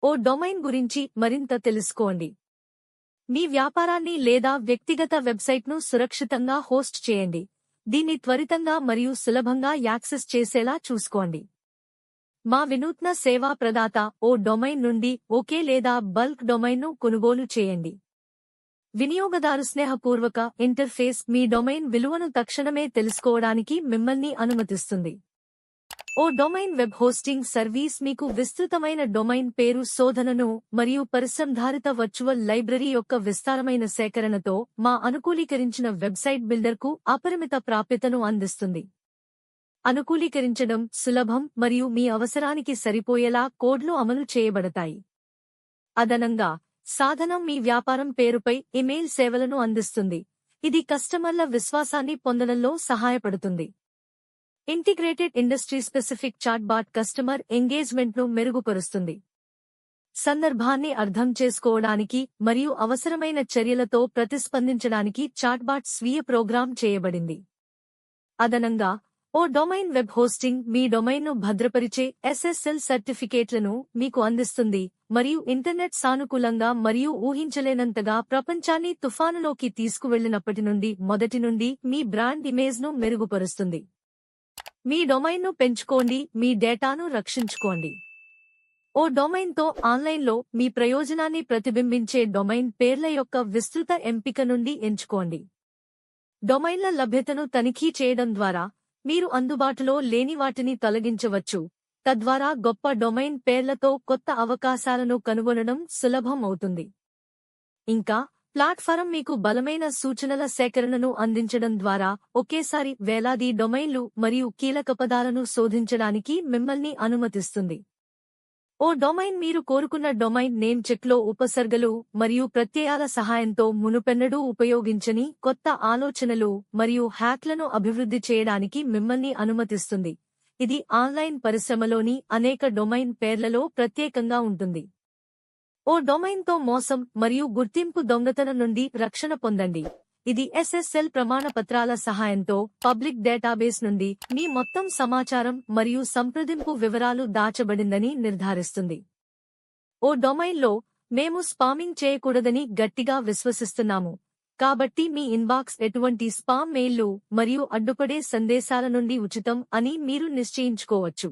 ఓ domain గురించి మరింత తెలుసుకోండి. మీ వ్యాపారాన్ని లేదా వ్యక్తిగత వెబ్సైట్ను సురక్షితంగా హోస్ట్ చేయండి. దీన్ని త్వరితంగా మరియు సులభంగా యాక్సెస్ చేసేలా చూసుకోండి. మా వినూత్న సేవా ప్రదాత ఓ డొమైన్ నుండి ఒకే లేదా బల్క్ డొమైన్ను కొనుగోలు చేయండి. వినియోగదారు స్నేహపూర్వక ఇంటర్ఫేస్ మీ డొమైన్ విలువను తక్షణమే తెలుసుకోవడానికి మిమ్మల్ని అనుమతిస్తుంది. ఓ డొమైన్ వెబ్ హోస్టింగ్ సర్వీస్ మీకు విస్తృతమైన డొమైన్ పేరు శోధనను మరియు పరిశ్రమధారిత వర్చువల్ లైబ్రరీ యొక్క విస్తారమైన సేకరణతో మా అనుకూలీకరించిన వెబ్సైట్ బిల్డర్కు అపరిమిత ప్రాప్యతను అందిస్తుంది. అనుకూలీకరించడం సులభం మరియు మీ అవసరానికి సరిపోయేలా కోడ్లు అమలు చేయబడతాయి. అదనంగా, సాధనం మీ వ్యాపారం పేరుపై ఇమెయిల్ సేవలను అందిస్తుంది, ఇది కస్టమర్ల విశ్వాసాన్ని పొందడంలో సహాయపడుతుంది. Integrated industry specific chatbot customer ఎంగేజ్మెంట్ను మెరుగుపరుస్తుంది. సందర్భాన్ని అర్థం చేసుకోవడానికి మరియు అవసరమైన చర్యలతో ప్రతిస్పందించడానికి చాట్బాట్ స్వీయ ప్రోగ్రామ్ చేయబడింది. అదనంగా, ఓ డొమైన్ వెబ్ హోస్టింగ్ మీ డొమైన్ను భద్రపరిచే SSL సర్టిఫికేట్లను మీకు అందిస్తుంది మరియు ఇంటర్నెట్ సానుకూలంగా మరియు ఊహించలేనంతగా ప్రపంచాన్ని తుఫానులోకి తీసుకువెళ్లినప్పటి నుండి మొదటి నుండి మీ బ్రాండ్ ఇమేజ్ను మెరుగుపరుస్తుంది. మీ డొమైన్ను పెంచుకోండి, మీ డేటాను రక్షించుకోండి. ఓ డొమైన్తో ఆన్లైన్లో మీ ప్రయోజనాన్ని ప్రతిబింబించే డొమైన్ పేర్ల యొక్క విస్తృత ఎంపిక నుండి ఎంచుకోండి. డొమైన్ల లభ్యతను తనిఖీ చేయడం ద్వారా మీరు అందుబాటులో లేని వాటిని తొలగించవచ్చు, తద్వారా గొప్ప డొమైన్ పేర్లతో కొత్త అవకాశాలను కనుగొనడం సులభం అవుతుంది. ఇంకా, ప్లాట్ఫారం మీకు బలమైన సూచనల సేకరణను అందించడం ద్వారా ఒకేసారి వేలాది డొమైన్లు మరియు కీలకపదాలను శోధించడానికి మిమ్మల్ని అనుమతిస్తుంది. ఓ డొమైన్ మీరు కోరుకున్న డొమైన్ నేమ్ చెక్లో ఉపసర్గలు మరియు ప్రత్యయాల సహాయంతో మునుపెన్నడూ ఉపయోగించని కొత్త ఆలోచనలు మరియు హ్యాక్లను అభివృద్ధి చేయడానికి మిమ్మల్ని అనుమతిస్తుంది. ఇది ఆన్లైన్ పరిశ్రమలోని అనేక డొమైన్ పేర్లలో ప్రత్యేకంగా ఉంటుంది. ఓ డొమైన్తో మోసం మరియు గుర్తింపు దొంగతనం నుండి రక్షణ పొందండి. ఇది SSL ప్రమాణపత్రాల సహాయంతో పబ్లిక్ డేటాబేస్ నుండి మీ మొత్తం సమాచారం మరియు సంప్రదింపు వివరాలు దాచబడిందని నిర్ధారిస్తుంది. ఓ డొమైన్లో మేము స్పామింగ్ చేయకూడదని గట్టిగా విశ్వసిస్తున్నాము, కాబట్టి మీ ఇన్బాక్స్ ఎటువంటి స్పామ్ మెయిల్లు మరియు అడ్డుపడే సందేశాల నుండి ఉచితం అని మీరు నిశ్చయించుకోవచ్చు.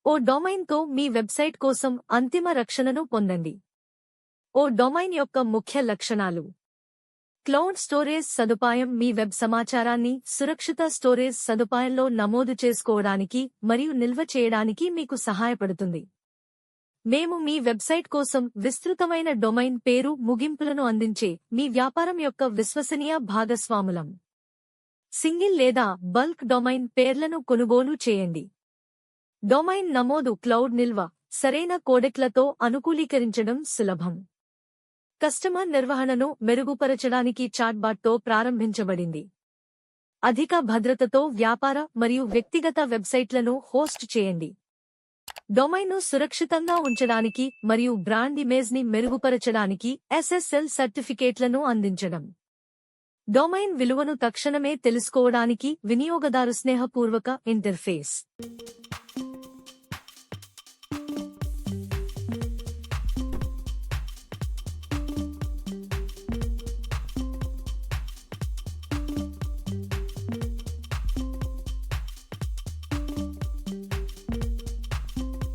ఓ డొమైన్తో మీ వెబ్సైట్ కోసం అంతిమ రక్షణను పొందండి. ఓ డొమైన్ యొక్క ముఖ్య లక్షణాలు. క్లౌడ్ స్టోరేజ్ సదుపాయం మీ వెబ్ సమాచారాన్ని సురక్షిత స్టోరేజ్ సదుపాయంలో నమోదు చేసుకోవడానికి మరియు నిల్వ చేయడానికి మీకు సహాయపడుతుంది. మేము మీ వెబ్సైట్ కోసం విస్తృతమైన డొమైన్ పేరు ముగింపులను అందించే మీ వ్యాపారం యొక్క విశ్వసనీయ భాగస్వాములం. సింగిల్ లేదా బల్క్ డొమైన్ పేర్లను కొనుగోలు చేయండి. డొమైన్ నమోదు క్లౌడ్ నిల్వ సరైన కోడెక్లతో అనుకూలీకరించడం సులభం. కస్టమర్ నిర్వహణను మెరుగుపరచడానికి చాట్బాట్తో ప్రారంభించబడింది. అధిక భద్రతతో వ్యాపార మరియు వ్యక్తిగత వెబ్సైట్లను హోస్ట్ చేయండి. డొమైన్ను సురక్షితంగా ఉంచడానికి మరియు బ్రాండ్ ఇమేజ్ని మెరుగుపరచడానికి SSL సర్టిఫికేట్లను అందించడం. డొమైన్ విలువను తక్షణమే తెలుసుకోవడానికి వినియోగదారు స్నేహపూర్వక ఇంటర్ఫేస్.